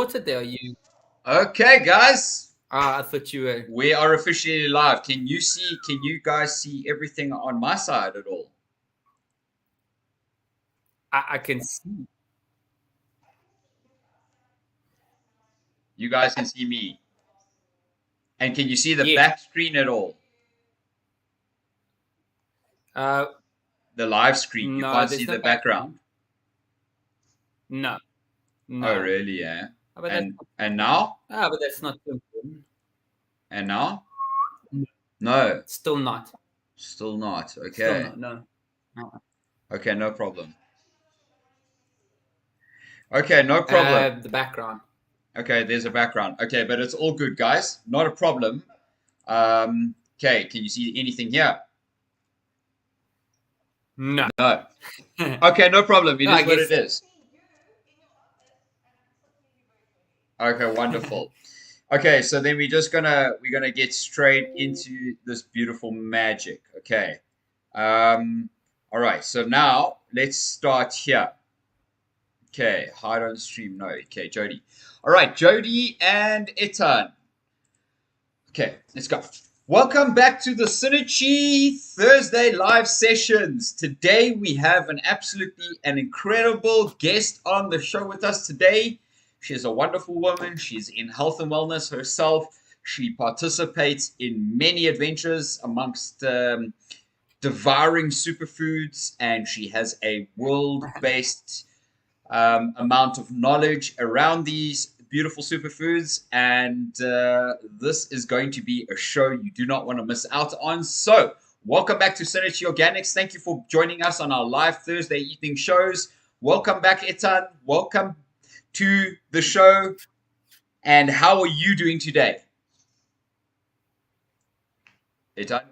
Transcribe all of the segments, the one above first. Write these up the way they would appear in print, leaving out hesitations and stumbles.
reported there. You? Okay, guys, I thought you were. we are officially live. Can you guys see everything on my side at all? I can see. You guys can see me. And can you see the Yeah. back screen at all? Uh, The live screen. You no, can't see there's no the background. background. No, Oh, no. really? Yeah. But that's And now? but that's not too important. And now? No, No, still not. still not. Still Okay. not. No. No. Okay, no problem. Okay, no problem. The background. Okay, there's a background. Okay, but it's all good, guys. Not a problem. Okay, can you see anything here? No. No. Okay, no problem. It No, I is what guess. it is. Okay, wonderful. Okay, so then we're gonna get straight into this beautiful magic. Okay. All right, so now let's start here. Okay, hide on stream. No, okay, Jody. All right, Jody and Etan. Okay, let's go. Welcome back to the SynerChi Thursday live sessions. Today we have an incredible guest on the show with us today. She's a wonderful woman. She's in health and wellness herself. She participates in many adventures amongst devouring superfoods, and she has a world-based amount of knowledge around these beautiful superfoods. And this is going to be a show you do not want to miss out on. So, welcome back to Synerchiorganics. Thank you for joining us on our live Thursday evening shows. Welcome back, Etan. Welcome to the show. And how are you doing today? Etan?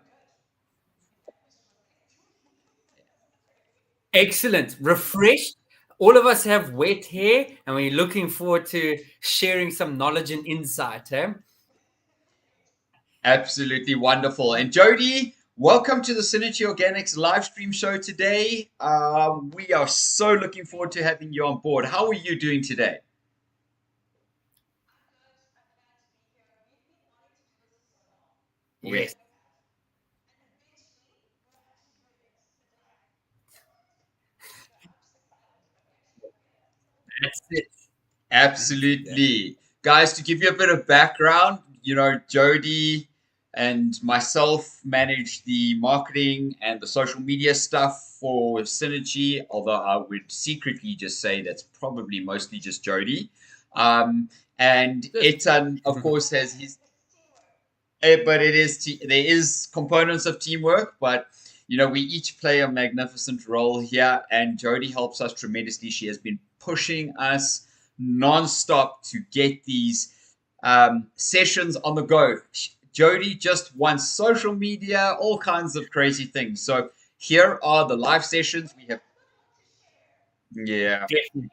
Excellent. Refreshed. All of us have wet hair, and we're looking forward to sharing some knowledge and insight. Absolutely wonderful. And Jody, welcome to the Synergy Organics live stream show today. We are so looking forward to having you on board. How are you doing today? Yes. That's it. Absolutely. Guys, to give you a bit of background, Jody and myself manage the marketing and the social media stuff for Synergy, although I would secretly just say that's probably mostly just Jody. And Etan, of course, has his but there is components of teamwork, but we each play a magnificent role here, and Jody helps us tremendously. She has been pushing us nonstop to get these sessions on the go. Jody just wants social media, all kinds of crazy things. So here are the live sessions we have. Yeah, Definitely.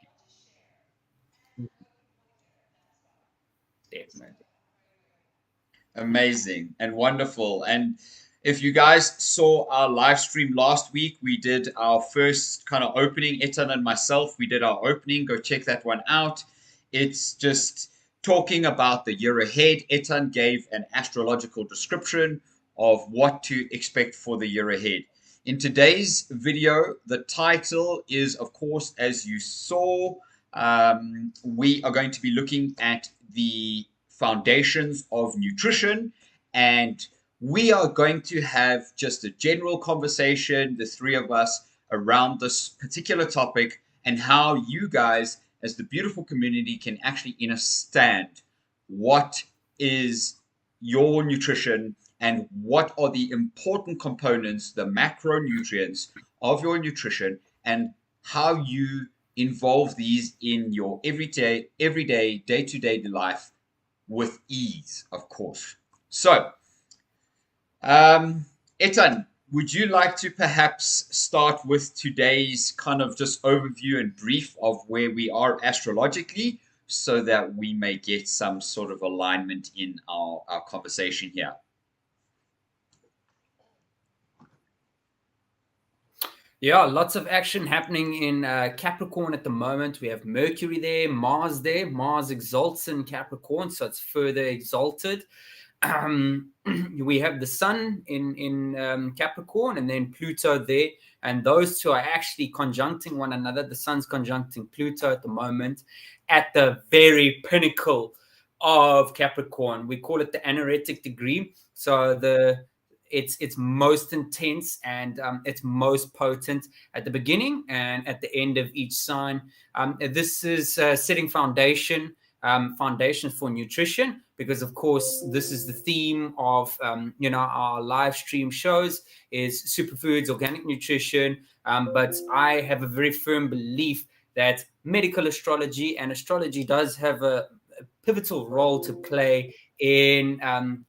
Definitely. amazing and wonderful. And if you guys saw our live stream last week, we did our first kind of opening. Etan and myself, we did our opening. Go check that one out. It's just talking about the year ahead. Etan gave an astrological description of what to expect for the year ahead. In today's video, the title is, of course, as you saw, we are going to be looking at the foundations of nutrition, and we are going to have just a general conversation, the three of us, around this particular topic and how you guys, as the beautiful community, can actually understand what is your nutrition and what are the important components, the macronutrients of your nutrition, and how you involve these in your everyday, day-to-day life with ease, of course. So, Etan, would you like to perhaps start with today's kind of just overview and brief of where we are astrologically so that we may get some sort of alignment in our conversation here? Yeah, lots of action happening in Capricorn at the moment. We have Mercury there, Mars there. Mars exalts in Capricorn, so it's further exalted. um, we have the Sun in Capricorn, and then Pluto there, and those two are actually conjuncting one another. The Sun's conjuncting Pluto at the moment, at the very pinnacle of Capricorn. We call it the anaretic degree. So it's most intense and it's most potent at the beginning and at the end of each sign. This is setting foundations for nutrition, because of course this is the theme of our live stream shows is superfoods, organic nutrition. But I have a very firm belief that medical astrology and astrology does have a pivotal role to play in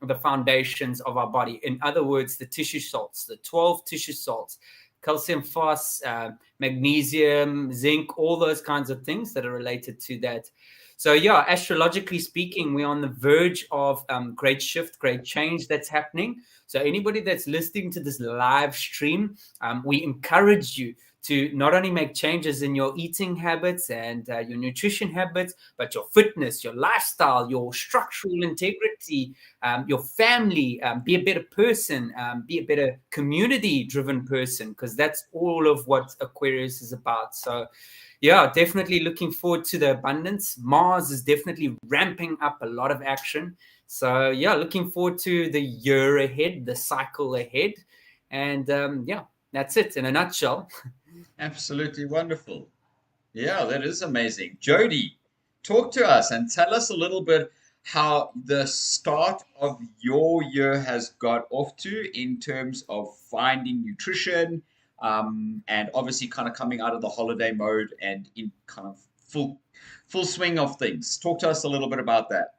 the foundations of our body. In other words, the tissue salts, the 12 tissue salts, calcium, phos, magnesium, zinc, all those kinds of things that are related to that. So yeah, astrologically speaking, we're on the verge of great shift, great change that's happening. So anybody that's listening to this live stream, we encourage you to not only make changes in your eating habits and your nutrition habits, but your fitness, your lifestyle, your structural integrity, your family, be a better person, be a better community-driven person, because that's all of what Aquarius is about. So yeah, definitely looking forward to the abundance. Mars is definitely ramping up a lot of action. So yeah, looking forward to the year ahead, the cycle ahead. And yeah, that's it in a nutshell. Absolutely wonderful. Yeah, that is amazing. Jody, talk to us and tell us a little bit how the start of your year has got off to in terms of finding nutrition, and obviously kind of coming out of the holiday mode and in kind of full swing of things. Talk to us a little bit about that.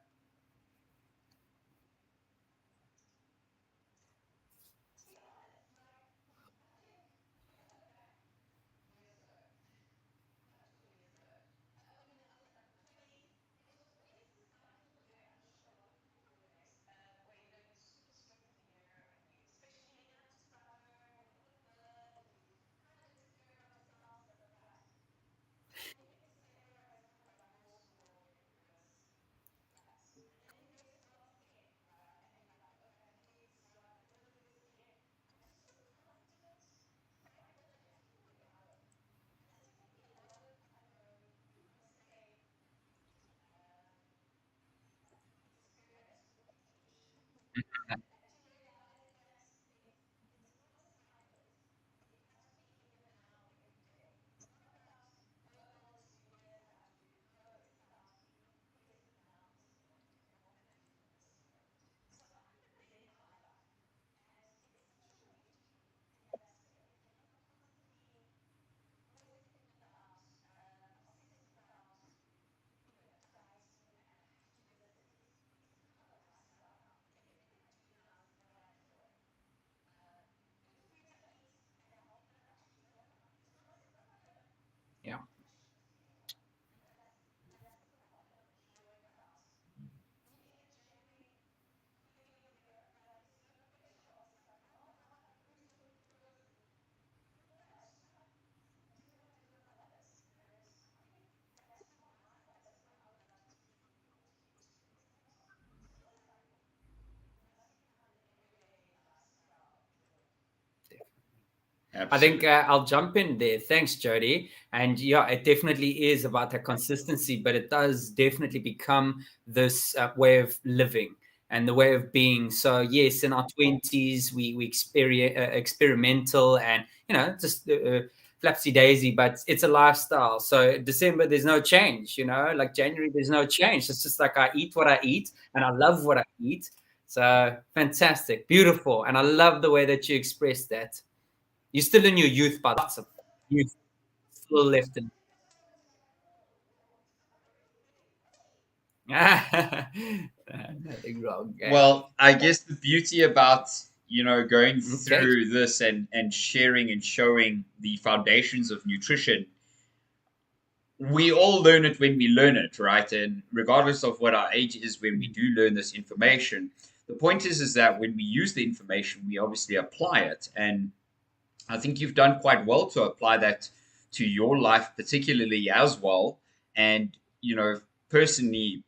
Yeah. I think Absolutely. I'll jump in there. Thanks, Jody. And yeah, it definitely is about that consistency, but it does definitely become this way of living and the way of being. So yes, in our 20s, we experimental and just flapsy daisy, but it's a lifestyle. So December, there's no change. Like January, there's no change. It's just like I eat what I eat, and I love what I eat. So fantastic, beautiful, and I love the way that you expressed that. You're still in your youth, but lots of youth still left in. Nothing wrong. Yeah. Well, I guess the beauty about going Okay. through this and sharing and showing the foundations of nutrition, we all learn it when we learn it, right? And regardless of what our age is when we do learn this information, the point is that when we use the information, we obviously apply it. And I think you've done quite well to apply that to your life, particularly as well. And personally,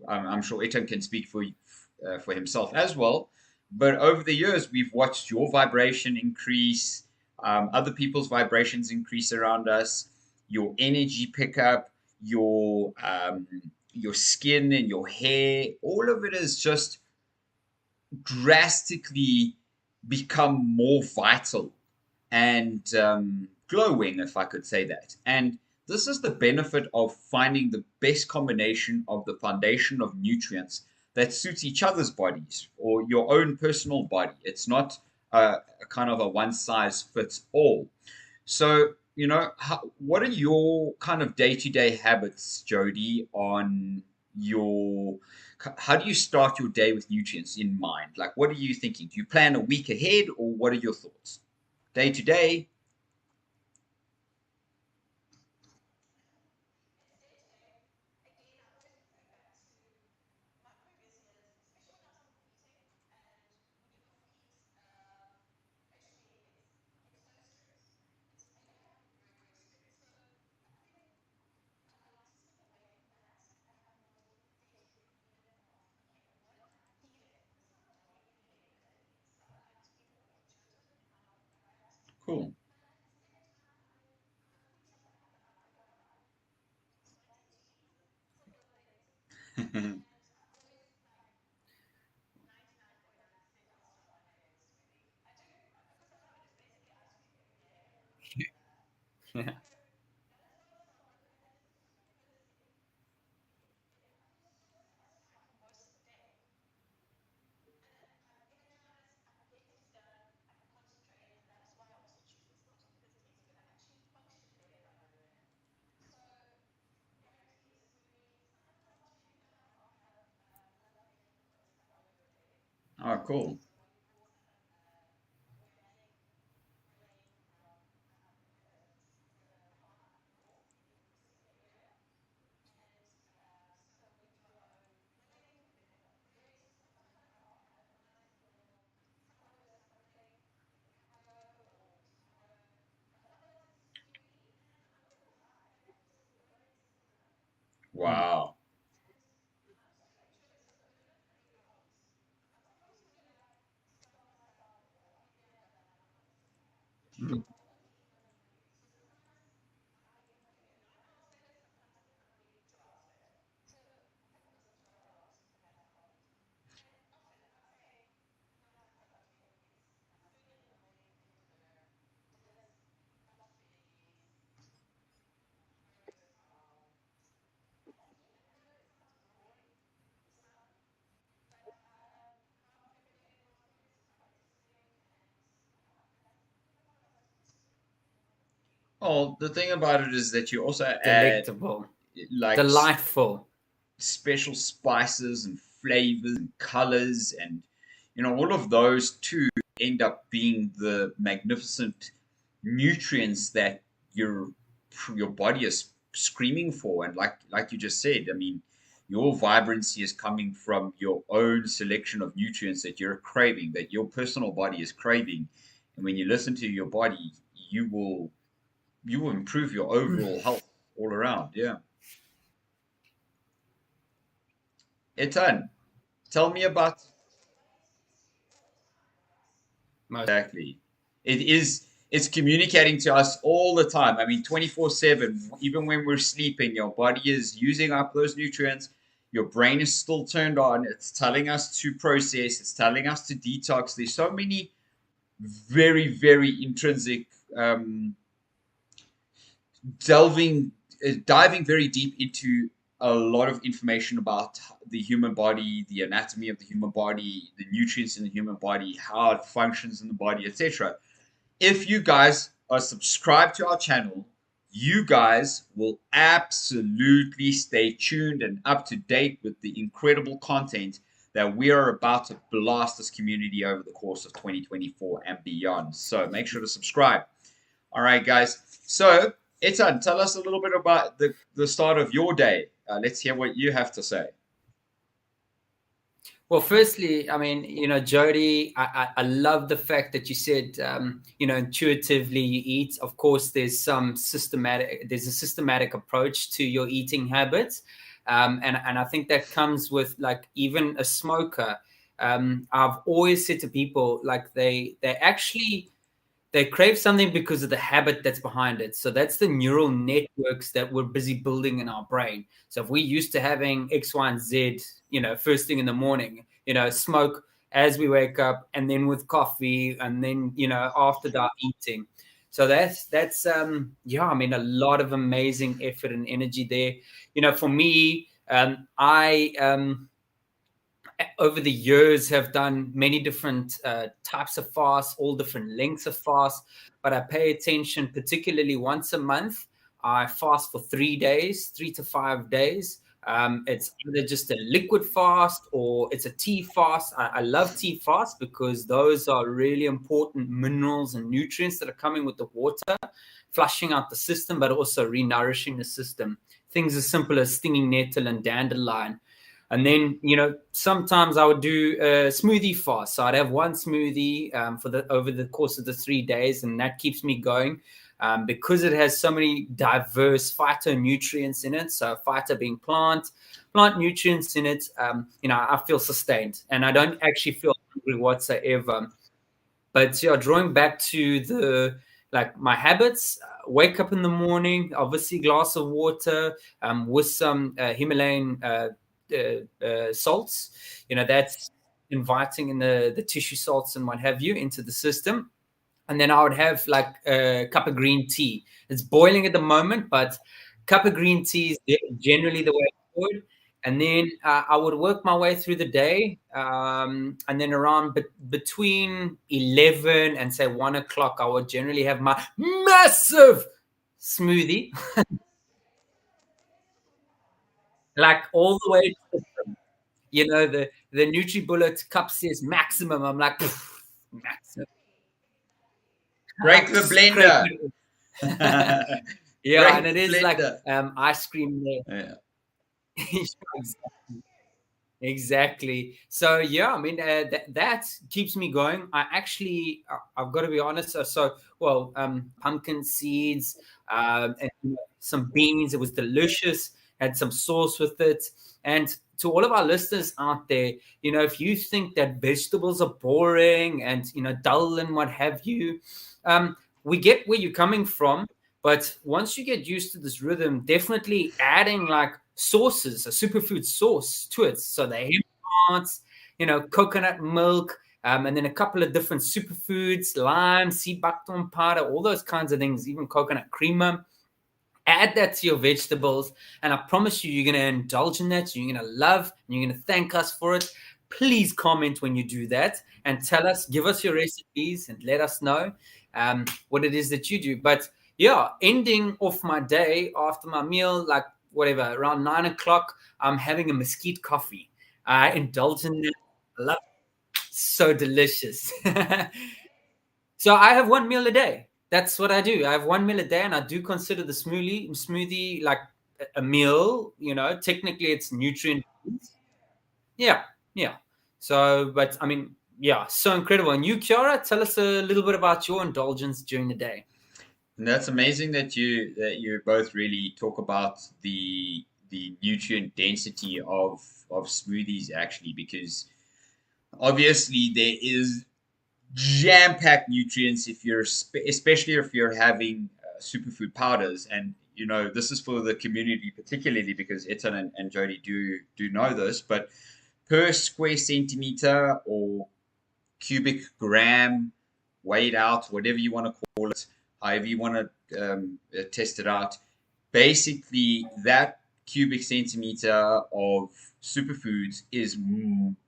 I'm sure Etan can speak for himself as well. But over the years, we've watched your vibration increase, other people's vibrations increase around us, your energy pickup, your skin and your hair. All of it is just drastically become more vital and glowing, if I could say that. And this is the benefit of finding the best combination of the foundation of nutrients that suits each other's bodies or your own personal body. It's not a kind of a one size fits all. So, what are your kind of day to day habits, Jody, on your how do you start your day with nutrients in mind? Like, what are you thinking? Do you plan a week ahead, or what are your thoughts? Day to day. Cool. Yeah. Oh, cool. Mm. Wow. Mm. Well, the thing about it is that you also add Delectable, like delightful. special spices and flavors and colors, and all of those too end up being the magnificent nutrients that your your body is screaming for. And like you just said, I mean, your vibrancy is coming from your own selection of nutrients that you're craving, that your personal body is craving. And when you listen to your body, you will you will improve your overall health all around. Yeah. Etan, tell me about. Most. Exactly. It's communicating to us all the time. I mean, 24/7, even when we're sleeping, your body is using up those nutrients. Your brain is still turned on. It's telling us to process, it's telling us to detox. There's so many very, very intrinsic delving diving very deep into a lot of information about the human body, the anatomy of the human body, the nutrients in the human body, how it functions in the body, etc. If you guys are subscribed to our channel, you guys will absolutely stay tuned and up to date with the incredible content that we are about to blast this community over the course of 2024 and beyond. So make sure to subscribe. All right, guys. So, Etan, tell us a little bit about the start of your day. Let's hear what you have to say. Well, firstly, I mean, Jody, I love the fact that you said, intuitively you eat. Of course, there's a systematic approach to your eating habits. And I think that comes with like even a smoker. I've always said to people, like they actually they crave something because of the habit that's behind it. So that's the neural networks that we're busy building in our brain. So if we're used to having X, Y, and Z, first thing in the morning, smoke as we wake up, and then with coffee, and then after that eating. So that's I mean, a lot of amazing effort and energy there. For me, I over the years have done many different types of fasts, all different lengths of fast, but I pay attention particularly once a month. I fast for 3 days, 3 to 5 days. It's either just a liquid fast or it's a tea fast. I love tea fast because those are really important minerals and nutrients that are coming with the water, flushing out the system, but also re-nourishing the system. Things as simple as stinging nettle and dandelion. And then, sometimes I would do a smoothie fast. So I'd have one smoothie for the over the course of the 3 days, and that keeps me going because it has so many diverse phytonutrients in it. So phyto being plant nutrients in it. I feel sustained, and I don't actually feel hungry whatsoever. But yeah, drawing back to the like my habits, wake up in the morning, obviously glass of water with some Himalayan salts. That's inviting in the tissue salts and what have you into the system. And then I would have like a cup of green tea. It's boiling at the moment, but cup of green tea is generally the way forward. And then I would work my way through the day, and then around between 11 and say 1 o'clock, I would generally have my massive smoothie, like all the way. The NutriBullet cup says maximum. I'm like, maximum. Break the Scrape blender. it. Yeah, and Break it the is like blender. ice cream Yeah. there. Exactly. So yeah, I mean that keeps me going. I've got to be honest. Pumpkin seeds, and some beans. It was delicious. Had some sauce with it. And to all of our listeners out there, if you think that vegetables are boring and dull and what have you, we get where you're coming from. But once you get used to this rhythm, definitely adding like sauces, a superfood sauce to it. So the hemp hearts, coconut milk, and then a couple of different superfoods, lime, sea buckthorn powder, all those kinds of things, even coconut creamer. Add that to your vegetables, and I promise you, you're going to indulge in that. You're going to love, and you're going to thank us for it. Please comment when you do that and tell us, give us your recipes, and let us know what it is that you do. But yeah, ending off my day after my meal, like whatever, around 9 o'clock, I'm having a mesquite coffee. I indulge in that. I love it. So delicious. So I have one meal a day. That's what I do. I have one meal a day, and I do consider the smoothie like a meal. Technically it's nutrient. Yeah, yeah. So, but I mean, yeah, so incredible. And you, Kiara, tell us a little bit about your indulgence during the day. And that's amazing that you both really talk about the nutrient density of smoothies actually, because obviously there is jam-packed nutrients if you're especially if you're having superfood powders. And this is for the community particularly, because Etan and Jody do know this, but per square centimeter or cubic gram weighed out, whatever you want to call it, however you want to test it out, basically that cubic centimeter of superfoods is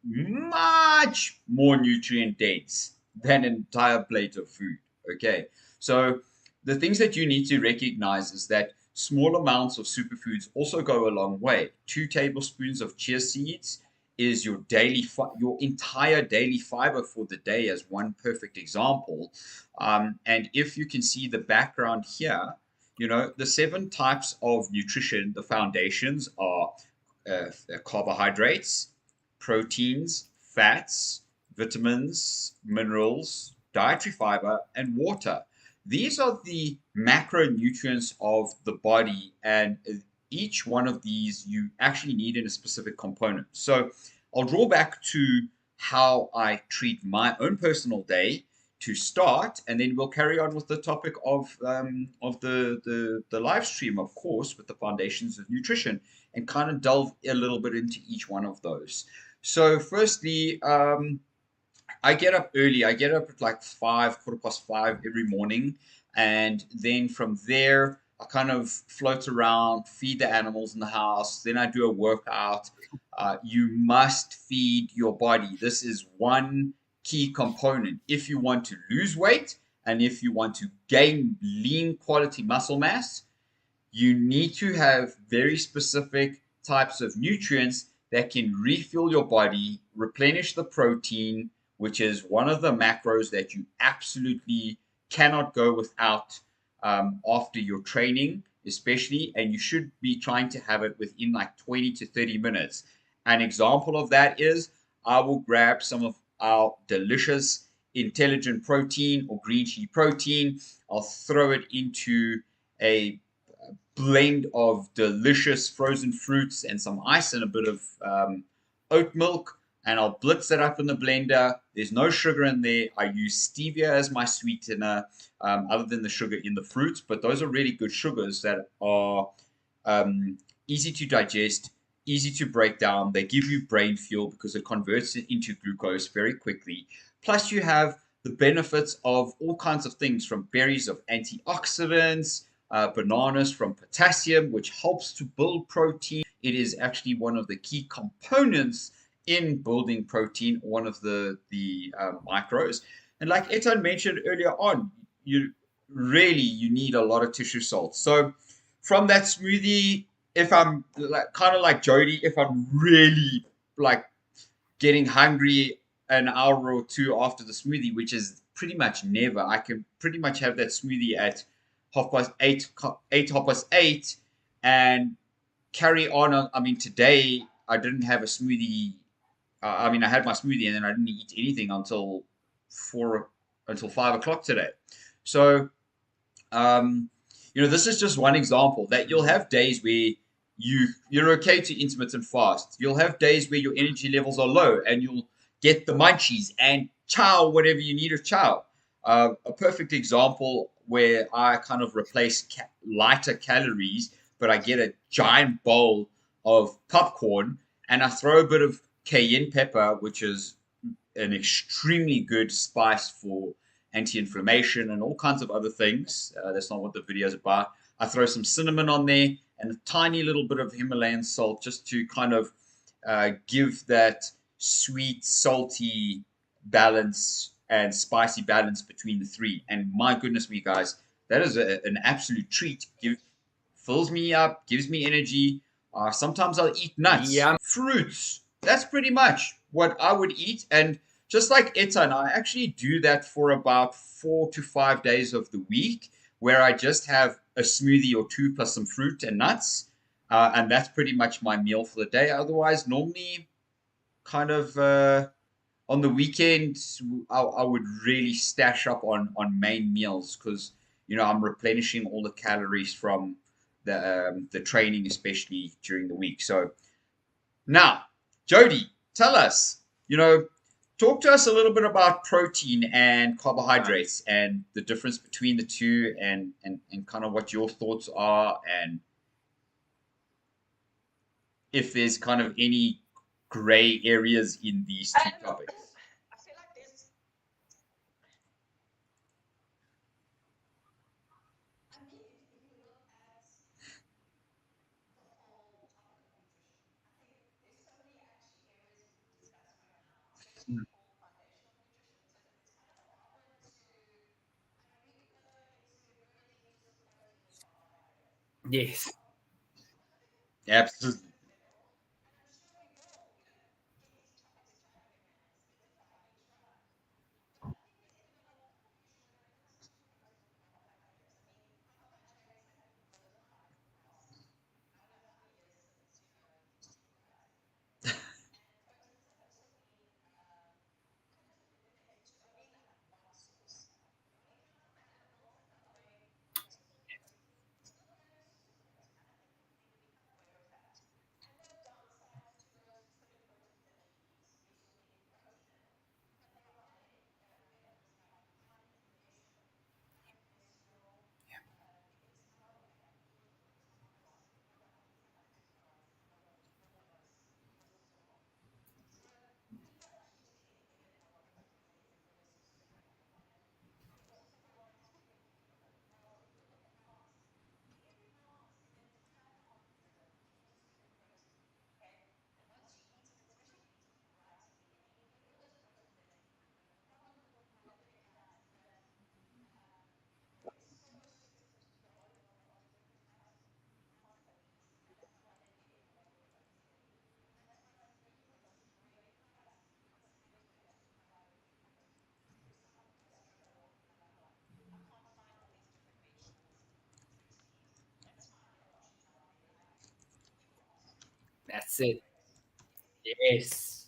much more nutrient dense than an entire plate of food. Okay, so the things that you need to recognize is that small amounts of superfoods also go a long way. 2 tablespoons of chia seeds is your entire daily fiber for the day, as one perfect example. And if you can see the background here, the 7 types of nutrition, the foundations are carbohydrates, proteins, fats, vitamins, minerals, dietary fiber, and water. These are the macronutrients of the body, and each one of these you actually need in a specific component. So I'll draw back to how I treat my own personal day to start, and then we'll carry on with the topic of the live stream, of course, with the foundations of nutrition, and kind of delve a little bit into each one of those. So, firstly, I get up early. I get up at like 5, 5:15 every morning. And then from there, I kind of float around, feed the animals in the house. Then I do a workout. You must feed your body. This is one key component. If you want to lose weight and if you want to gain lean quality muscle mass, you need to have very specific types of nutrients that can refuel your body, replenish the protein, which is one of the macros that you absolutely cannot go without after your training, especially. And you should be trying to have it within like 20 to 30 minutes. An example of that is I will grab some of our delicious intelligent protein or green tea protein. I'll throw it into a blend of delicious frozen fruits and some ice and a bit of oat milk. And I'll blitz it up in the blender. There's no sugar in there. I use stevia as my sweetener, other than the sugar in the fruits. But those are really good sugars that are easy to digest, easy to break down. They give you brain fuel because it converts it into glucose very quickly. Plus, you have the benefits of all kinds of things from berries of antioxidants, bananas from potassium, which helps to build protein. It is actually one of the key components in building protein, one of the macros. And like Etan mentioned earlier on, you need a lot of tissue salt. So from that smoothie, if I'm like kind of like Jody, if I'm really like getting hungry an hour or two after the smoothie, which is pretty much never. I can pretty much have that smoothie at 8:30, 8:30, and carry on. I mean, today I didn't have a smoothie. I mean, I had my smoothie and then I didn't eat anything until 5 o'clock today. So um, this is just one example that you'll have days where you're okay to intermittent fast. You'll have days where your energy levels are low and you'll get the munchies and chow whatever you need of chow. A perfect example where I kind of replace lighter calories, but I get a giant bowl of popcorn and I throw a bit of cayenne pepper, which is an extremely good spice for anti-inflammation and all kinds of other things. That's not what the video is about. I throw some cinnamon on there and a tiny little bit of Himalayan salt just to kind of give that sweet, salty balance and spicy balance between the three. And my goodness me, guys, that is an absolute treat. Fills me up, gives me energy. Sometimes I'll eat nuts, Yeah. fruits. That's pretty much what I would eat. And just like Etan, I actually do that for about 4 to 5 days of the week, where I just have a smoothie or two plus some fruit and nuts. And that's pretty much my meal for the day. Otherwise, normally, kind of on the weekend, I would really stash up on main meals because I'm replenishing all the calories from the training, especially during the week. So now, Jody, tell us, talk to us a little bit about protein and carbohydrates and the difference between the two and kind of what your thoughts are and if there's kind of any gray areas in these two topics. Yes. Absolutely. That's it. Yes.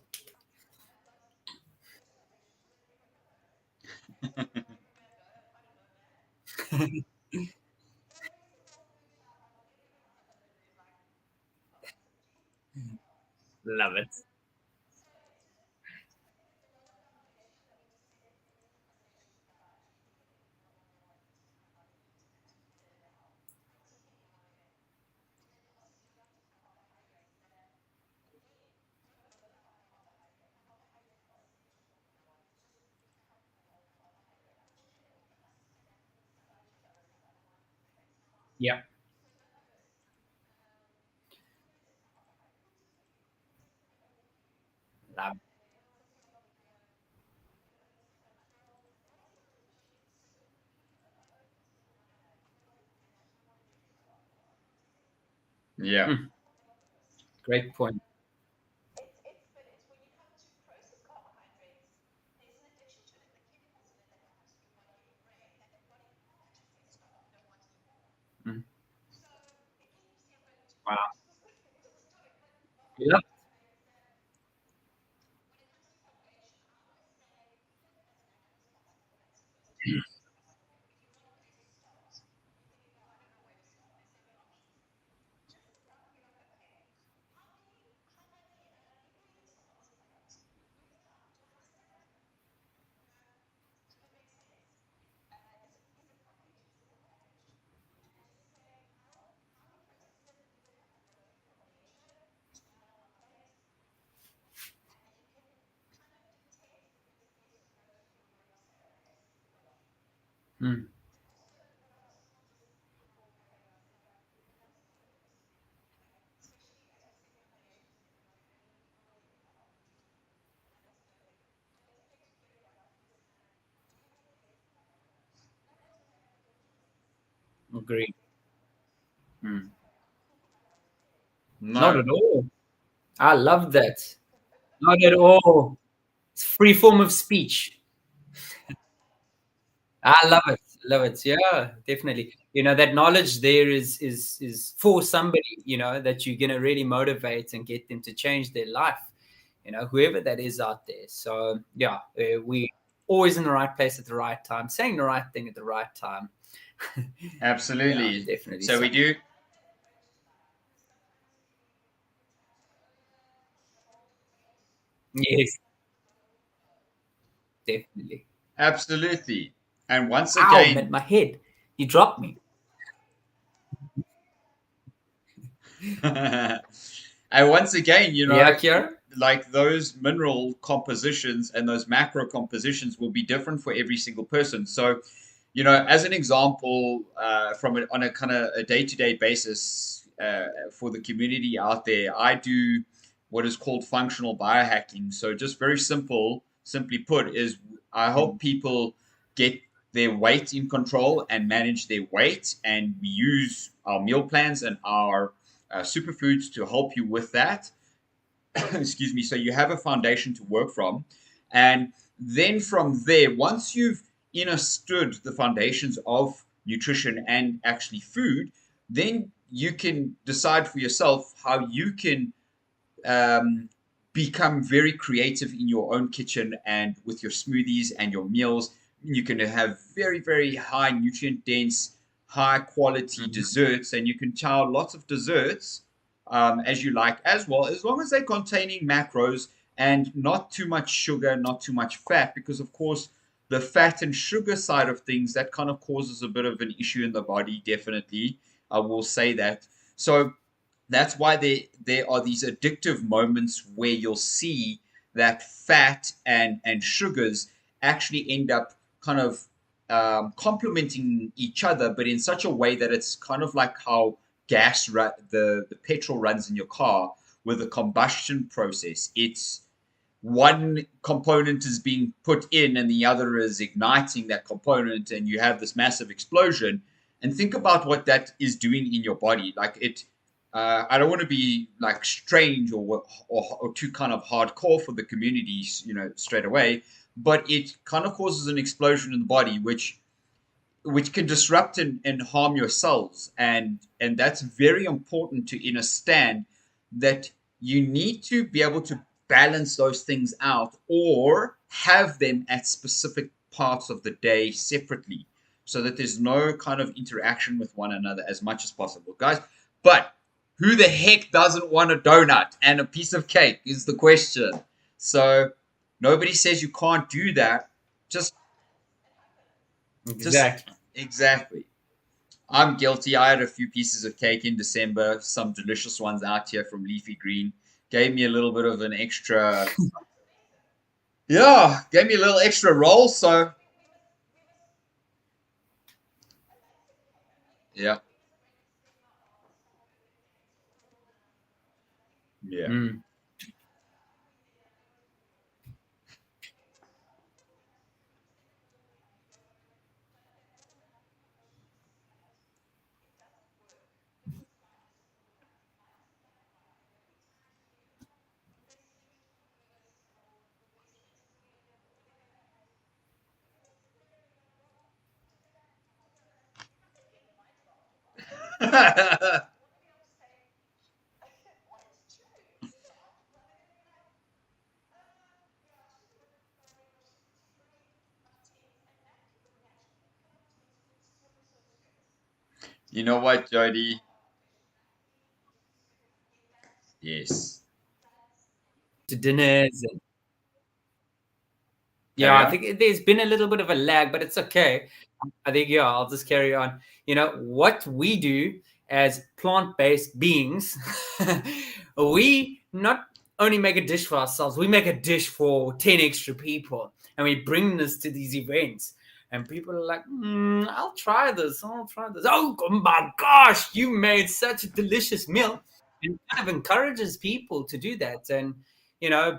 Love it. Yeah. Love. Yeah. Mm, great point. Mm, wow. Yeah. Mm, agree. Mm. Not No. at all. I love that. Not at all. It's free form of speech. I love it. Love it. Yeah, definitely. That knowledge there is for somebody, that you're gonna really motivate and get them to change their life. Whoever that is out there. So yeah, we always in the right place at the right time, saying the right thing at the right time. Yeah, Absolutely. definitely. So So we do. yes, definitely. Absolutely. And once Ow, again, meant my head. You dropped me. and once again, Yeah, Kiara? like those mineral compositions and those macro compositions will be different for every single person. So, as an example, on a kind of a day-to-day basis, for the community out there, I do what is called functional biohacking. So, just very simply put, is I help Mm, people get their weight in control and manage their weight, and we use our meal plans and our superfoods to help you with that. Excuse me. So you have a foundation to work from. And then from there, once you've understood the foundations of nutrition and actually food, then you can decide for yourself how you can um, become very creative in your own kitchen and with your smoothies and your meals. You can have very, very high nutrient dense, high quality mhm, desserts, and you can chow lots of desserts as you like as well, as long as they're containing macros and not too much sugar, not too much fat, because of course the fat and sugar side of things that kind of causes a bit of an issue in the body. Definitely, I will say that. So that's why there are these addictive moments where you'll see that fat and sugars actually end up kind of complementing each other, but in such a way that it's kind of like how the petrol runs in your car with the combustion process. It's one component is being put in and the other is igniting that component, and you have this massive explosion. And think about what that is doing in your body. Like it, I don't want to be like strange or too kind of hardcore for the communities, straight away, but it kind of causes an explosion in the body, which can disrupt and harm your cells, and that's very important to understand that you need to be able to balance those things out or have them at specific parts of the day separately so that there's no kind of interaction with one another as much as possible, guys. But who the heck doesn't want a donut and a piece of cake is the question. So nobody says you can't do that. Just, just Exactly. exactly. I'm guilty. I had a few pieces of cake in December, some delicious ones out here from Leafy Green. Gave me a little bit of an extra, yeah, gave me a little extra roll. So, yeah, yeah. Mm. You know what, Jody? Yes. To dinners. And yeah, Carry I on. think there's been a little bit of a lag, but it's okay. I think, yeah, I'll just carry on. What we do as plant-based beings, we not only make a dish for ourselves, we make a dish for 10 extra people. And we bring this to these events. And people are like, I'll try this. I'll try this. Oh my gosh, you made such a delicious meal. And it kind of encourages people to do that. And,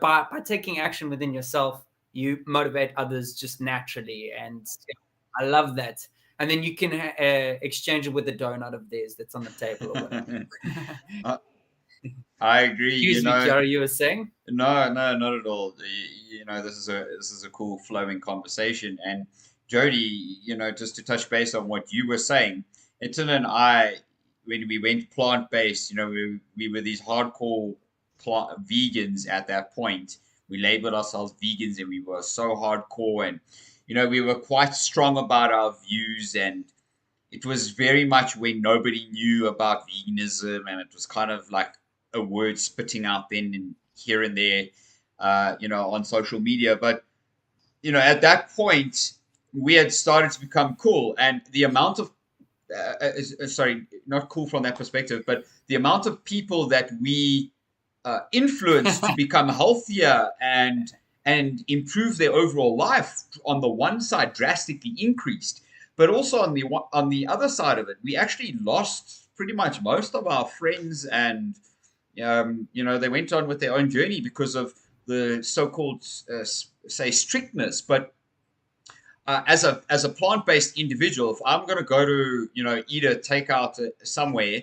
by taking action within yourself, you motivate others just naturally. And yeah, I love that. And then you can exchange it with a donut of theirs that's on the table or whatever. Uh, I agree. Excuse me, Kiara, you were saying? No, no, not at all. This is a cool flowing conversation. And Jody, just to touch base on what you were saying, Eton and I, when we went plant based, we were these hardcore vegans at that point. We labeled ourselves vegans, and we were so hardcore, and we were quite strong about our views, and it was very much when nobody knew about veganism, and it was kind of like a word spitting out then and here and there, on social media. But at that point, we had started to become cool, and the amount of sorry, not cool from that perspective, but the amount of people that we influenced to become healthier and improve their overall life on the one side drastically increased, but also on the other side of it, we actually lost pretty much most of our friends, and they went on with their own journey because of the so-called say strictness. But as a plant-based individual, if I'm going to go to eat a takeout somewhere,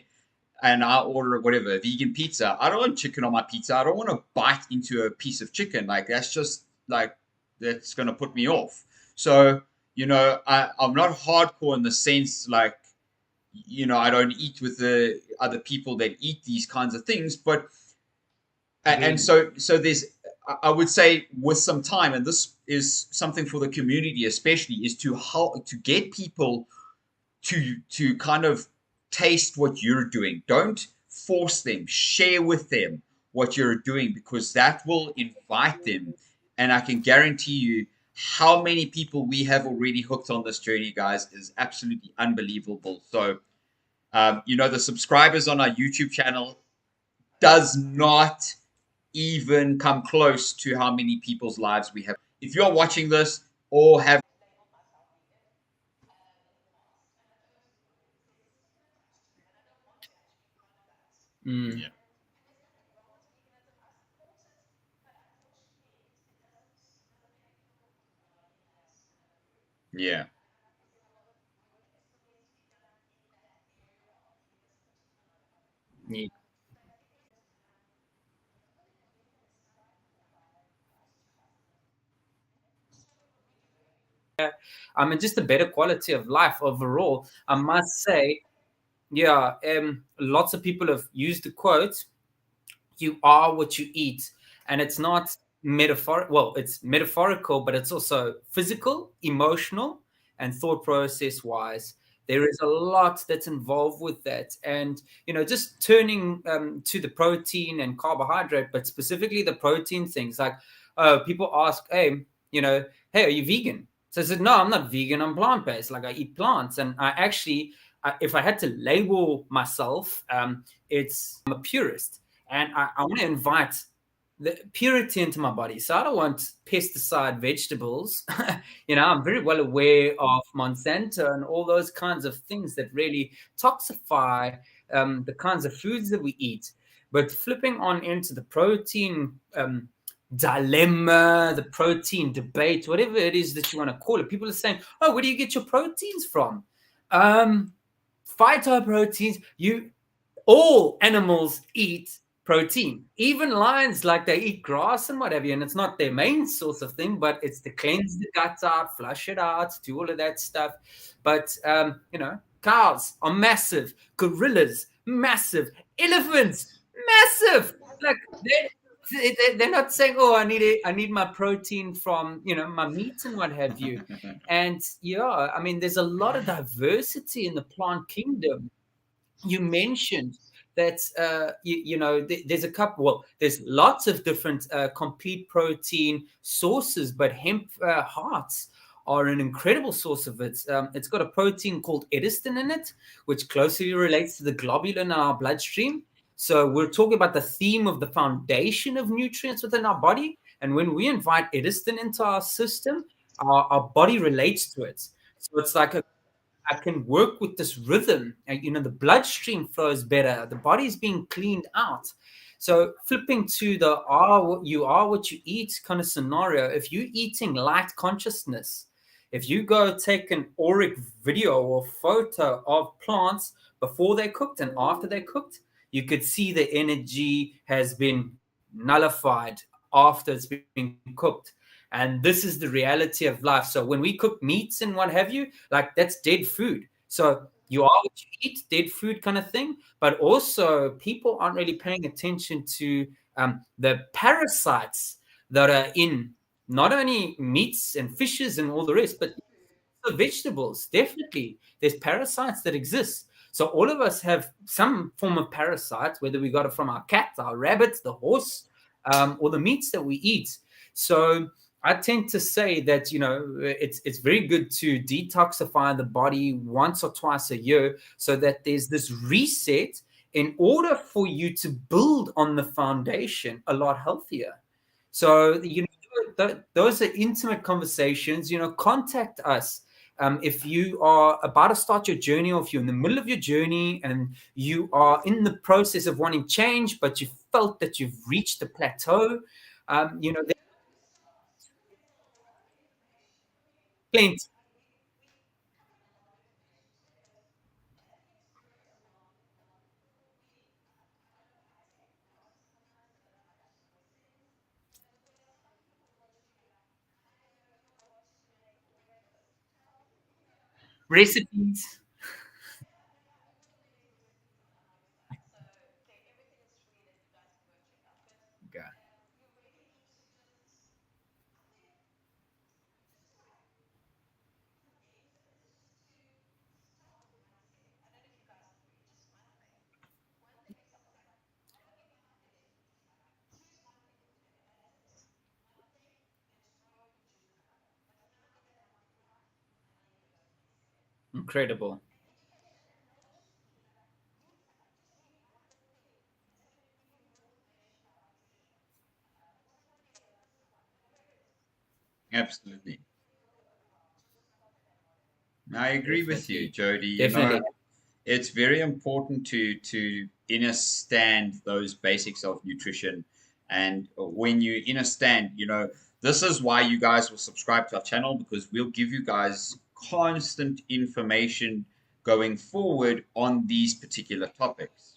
and I order whatever vegan pizza, I don't want chicken on my pizza. I don't want to bite into a piece of chicken. Like that's just like that's going to put me off. So I'm not hardcore in the sense like I don't eat with the other people that eat these kinds of things, but and Agreed. so there's I would say with some time, and this is something for the community especially, is to help to get people to kind of taste what you're doing. Don't force them. Share with them what you're doing, because that will invite them. And I can guarantee you how many people we have already hooked on this journey, guys, is absolutely unbelievable. So, the subscribers on our YouTube channel does not even come close to how many people's lives we have. If you're watching this or have, Mm. yeah, yeah, Yeah. I mean, just a better quality of life overall. I must say, yeah, lots of people have used the quote, You are what you eat. And it's not metaphor well, it's metaphorical, but it's also physical, emotional, and thought process wise. There is a lot that's involved with that. And just turning to the protein and carbohydrate, but specifically the protein things, like people ask, hey, are you vegan? So I said, no, I'm not vegan, I'm plant-based. Like, I eat plants. And I actually, if I had to label myself, it's I'm a purist, and I want to invite the purity into my body. So I don't want pesticide vegetables. I'm very well aware of Monsanto and all those kinds of things that really toxify the kinds of foods that we eat. But flipping on into the protein dilemma, the protein debate, whatever it is that you want to call it, people are saying, "Oh, where do you get your proteins from?" Um, Phytoproteins. All animals eat protein. Even lions, like, they eat grass and whatever, and it's not their main source of thing, but it's to cleanse the guts out, flush it out, do all of that stuff. But cows are massive, gorillas massive, elephants massive. Like, they're not saying, "Oh, I need my protein from my meat and what have you." And yeah, I mean, there's a lot of diversity in the plant kingdom. You mentioned that there's a couple, well, there's lots of different complete protein sources, but hemp hearts are an incredible source of it. It's got a protein called edistin in it, which closely relates to the globulin in our bloodstream. So we're talking about the theme of the foundation of nutrients within our body, and when we invite edistin into our system, our body relates to it. So it's like I can work with this rhythm, and the bloodstream flows better, the body's being cleaned out. So flipping to the you are what you eat kind of scenario, if you're eating light consciousness, if you go take an auric video or photo of plants before they're cooked and after they're cooked, you could see the energy has been nullified after it's been cooked. And this is the reality of life. So when we cook meats and what have you, like, that's dead food. So you are what you eat, dead food kind of thing. But also, people aren't really paying attention to the parasites that are in not only meats and fishes and all the rest, but the vegetables. Definitely, there's parasites that exist. So all of us have some form of parasite, whether we got it from our cat, our rabbit, the horse, or the meats that we eat. So I tend to say that it's very good to detoxify the body once or twice a year, so that there's this reset in order for you to build on the foundation a lot healthier. So those are intimate conversations. Contact us. If you are about to start your journey, or if you're in the middle of your journey and you are in the process of wanting change, but you felt that you've reached a plateau, there's plenty. Recipes. Okay. Incredible. Absolutely. I agree with you, Definitely. Jody. Definitely. It's very important to understand those basics of nutrition. And when you understand, this is why you guys will subscribe to our channel, because we'll give you guys constant information going forward on these particular topics.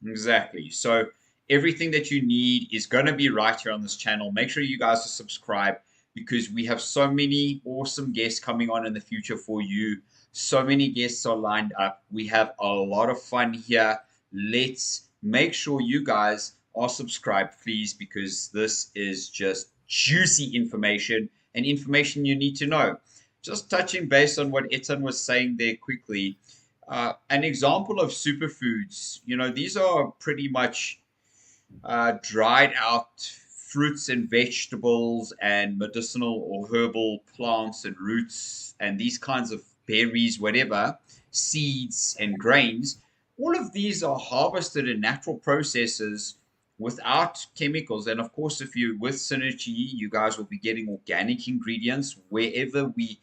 Exactly. So everything that you need is going to be right here on this channel. Make sure you guys are subscribed, because we have so many awesome guests coming on in the future for you. So many guests are lined up. We have a lot of fun here. Let's make sure you guys are subscribed, please, because this is just juicy information and information you need to know. Just touching base on what Etan was saying there quickly, an example of superfoods, these are pretty much dried out fruits and vegetables and medicinal or herbal plants and roots and these kinds of berries, whatever, seeds and grains. All of these are harvested in natural processes without chemicals. And of course, if you're with Synergy, you guys will be getting organic ingredients wherever we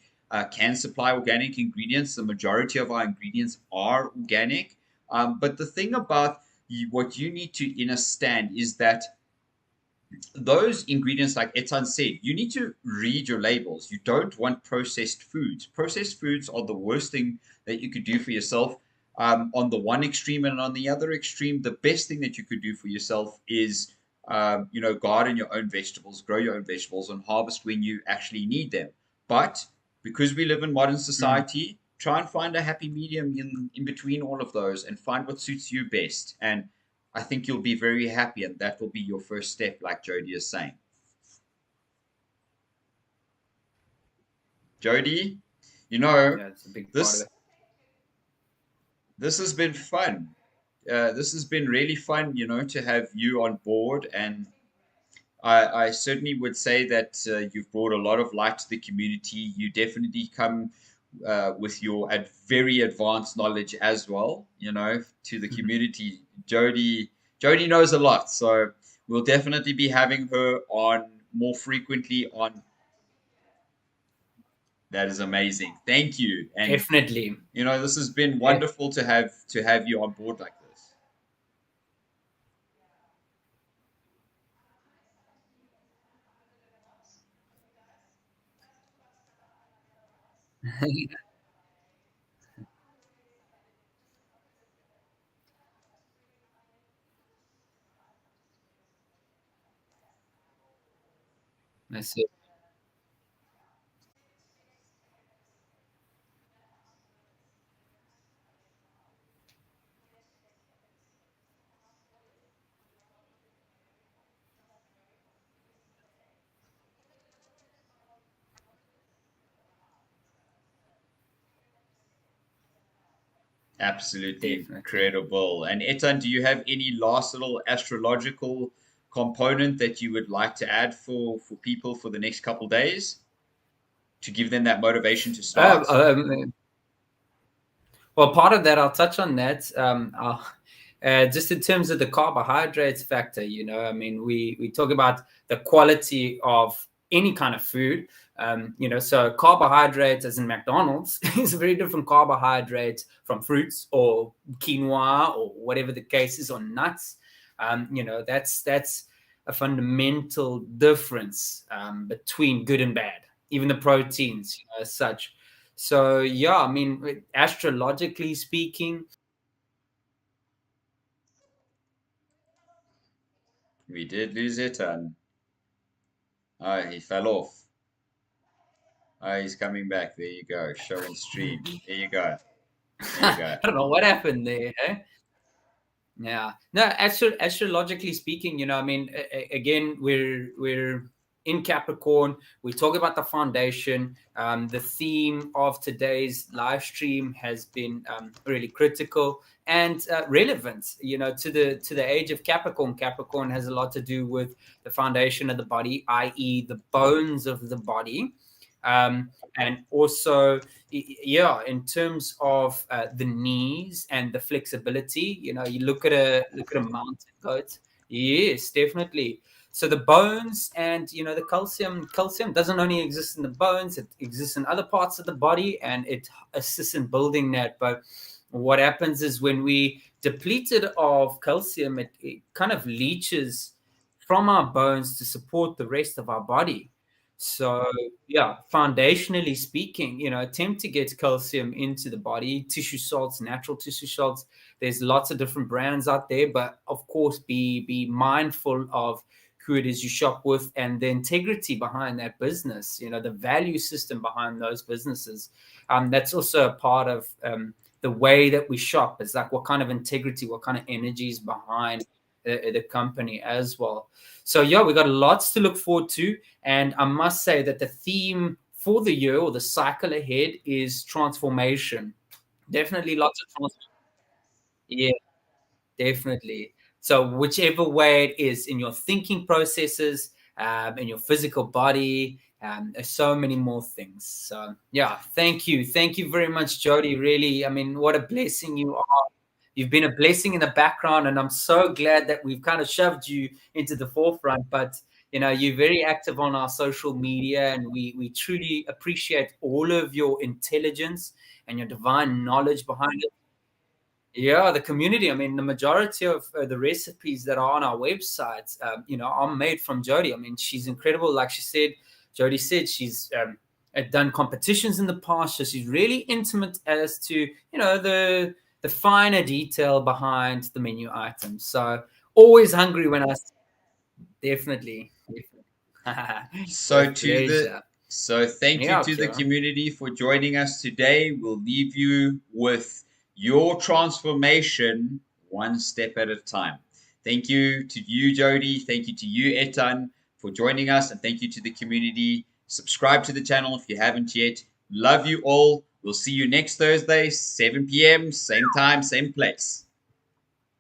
can supply organic ingredients. The majority of our ingredients are organic. But the thing about what you need to understand is that those ingredients, like Etan said, you need to read your labels. You don't want processed foods. Processed foods are the worst thing that you could do for yourself. On the one extreme and on the other extreme, the best thing that you could do for yourself is, garden your own vegetables, grow your own vegetables, and harvest when you actually need them. But because we live in modern society, try and find a happy medium in between all of those and find what suits you best. And I think you'll be very happy, and that will be your first step, like Jody is saying. Jody, Yeah, it's a big part of this it. this has been fun. This has been really fun, to have you on board, and I certainly would say that you've brought a lot of light to the community. You definitely come with your very advanced knowledge as well, to the community. Jody knows a lot, so we'll definitely be having her on more frequently on. That is amazing. Thank you. And Definitely. this has been Yeah. wonderful to have you on board like this. That's it. Absolutely Definitely. incredible. And Etan, do you have any last little astrological component that you would like to add for people for the next couple days to give them that motivation to Uh, start? um, well, part of that, I'll touch on that. Just in terms of the carbohydrates factor, I mean, we talk about the quality of any kind of food. So carbohydrates, as in McDonald's, is a very different carbohydrate from fruits or quinoa or whatever the case is, or nuts. That's a fundamental difference between good and bad. Even the proteins, as such. So yeah, I mean, astrologically speaking, We did lose Etan. Oh, he fell off. Oh, he's coming back. There you go. Show and stream. There you go. There you I go. don't know what happened there. Eh? Yeah, no, astrologically speaking, I mean, again, we're in Capricorn. We talk about the foundation. The theme of today's live stream has been really critical and relevant, to the age of Capricorn. Capricorn has a lot to do with the foundation of the body, i.e., the bones of the body. And also, yeah, in terms of the knees and the flexibility, you look at a mountain goat. Yes, definitely. So the bones and the calcium doesn't only exist in the bones; it exists in other parts of the body, and it assists in building that. But what happens is when we deplete it of calcium, it kind of leaches from our bones to support the rest of our body. So yeah, foundationally speaking, attempt to get calcium into the body, tissue salts, natural tissue salts. There's lots of different brands out there, but of course, be mindful of who it is you shop with and the integrity behind that business. The value system behind those businesses. That's also a part of the way that we shop. Is like what kind of integrity, what kind of energy is behind the company as well. So yeah, we got lots to look forward to, and I must say that the theme for the year or the cycle ahead is transformation. Definitely lots of transformation. Yeah, definitely. So whichever way it is in your thinking processes, in your physical body, there's so many more things. So yeah, thank you very much, Jody. Really, I mean, what a blessing you are. You've been a blessing in the background, and I'm so glad that we've kind of shoved you into the forefront. But you're very active on our social media, and we truly appreciate all of your intelligence and your divine knowledge behind it. Yeah, the community. I mean, the majority of the recipes that are on our website, are made from Jody. I mean, she's incredible. Like Jody said, she's done competitions in the past, so she's really intimate as to the finer detail behind the menu items. So always hungry when I definitely, definitely. So With to the pleasure. so thank you Yeah, to the Kira. community for joining us today. We'll leave you with your transformation one step at a time. Thank you to you, Jody. Thank you to you, Etan, for joining us, and thank you to the community. Subscribe to the channel if you haven't yet. Love you all. We'll see you next Thursday, 7 p.m., same time, same place.